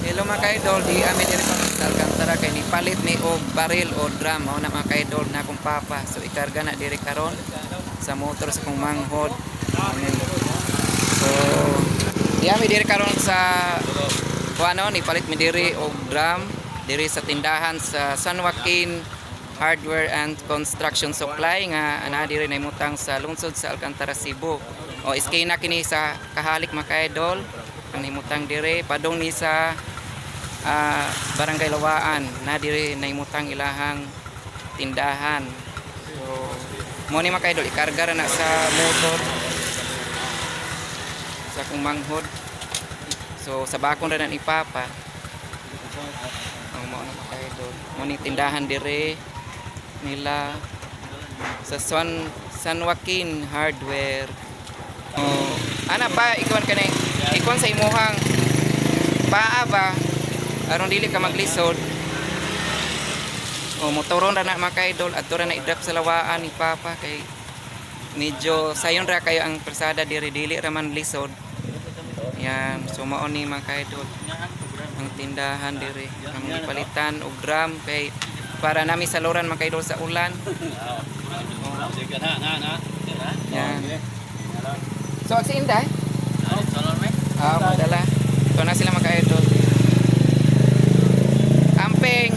Hello mga ka-idol, di amin diri pa sa Alcantara kay ni palit ni og baril o drum mao na mga ka-idol na akong papa. So ikarga na diri karon sa motor sa kong manghod. So di amin diri karon sa kuano ni palit mi diri og drum diri sa tindahan sa San Joaquin Hardware and Construction Supply nga ana diri naimutang sa lungsod sa Alcantara, Cebu. O iskina kini sa Kahalik mga ka-idol. Ang himutang dire padong ni sa Barangay Lawaan na dire naimutang ilahang tindahan. So mo ni mga ka-idol ikarga ra na sa motor sa akong manghod. So sa bakon ra na ipapa. Mo na mga ka-idol. Mo ni tindahan dire nila sa San Joaquin Hardware. Oh, ana pa ikaw kanay ikon sa imuhang paa ba aron dili ka maglisod. O motoron ra na mga ka-idol adto ra na i-drop sa lawaan ni papa kay medyo sayon ra kayo ang persada diri dili ra man lisod. Yan, so mao ni mga ka-idol ang tindahan diri ang palitan og drum kay para nami saluran mga ka-idol sa ulan. Yan. So si Inday? Madala. Ito na sila mga ka-idol. Amping.